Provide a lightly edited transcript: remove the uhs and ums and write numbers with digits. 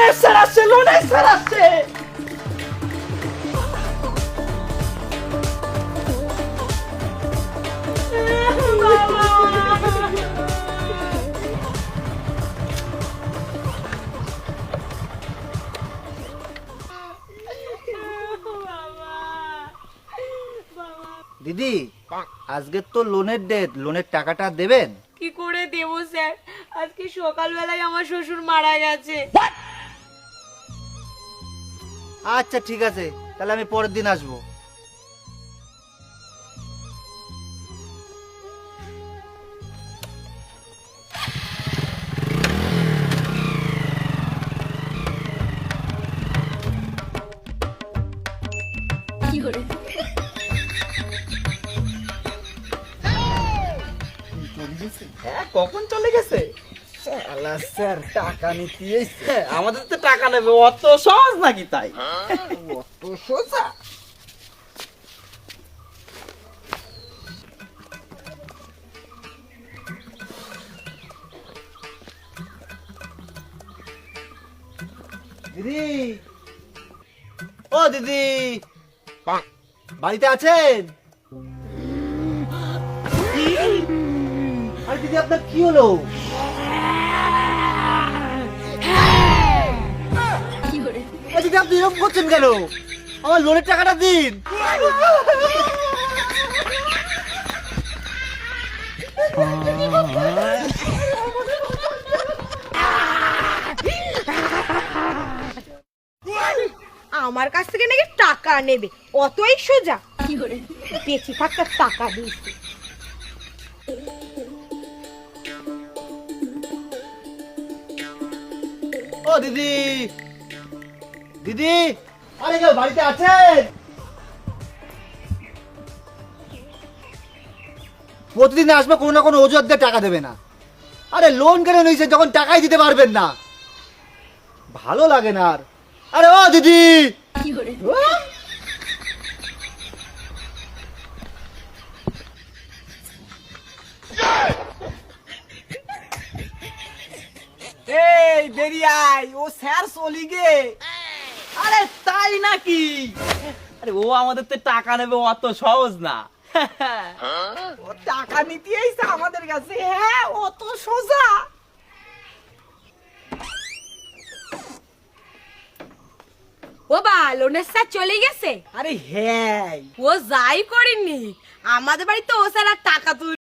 লোনের স্যার আসছে, লোনের স্যার আসছে। দিদি, আজকে তো লোনের ডেট, লোনের টাকাটা দেবেন? কি করে দেব স্যার, আজকে সকালবেলায় আমার শ্বশুর মারা গেছে। আচ্ছা ঠিক আছে, তাহলে আমি পরের দিন আসবো। হ্যাঁ, কখন চলে গেছে? শালা স্যার টাকা নিতে এসেছে। আমাদের তো টাকা নেবে, অত সহজ নাকি তাই? অত সোজা? দিদি, ও দিদি, বাড়িতে আছেন? আরে দিদি, আপনার কি হলো? দিদি, আপনি এরকম করছেন কেন? আমার লোনের টাকাটা দিন। আমার কাছ থেকে নাকি টাকা নেবে, অতই সোজা? বেঁচে থাকতে টাকা দিয়েছি। ও দিদি, দিদি, আরে কেউ বাড়িতে আছেন? প্রতিদিন আসবে, কোনো না কোনো অজুহাত দিয়ে টাকা দেবে না। আরে লোন কেন নিয়েছেন যখন টাকাই দিতে পারবেন না? ভালো লাগে না আর। আরে ও দিদি, এই দেরি আয়, ও স্যার চলি গে। আরে তাই নাকি? আরে ও আমাদের তো টাকা নেবে, অত সহজ না। ও টাকা নিতে এসেছে আমাদের কাছে, হ্যাঁ অত সোজা? ও বা, লোনের স্যার চলে গেছে? আরে হ্যাঁ, ও যাই করেনি, আমাদের বাড়িতে ও স্যার আর টাকা তুলে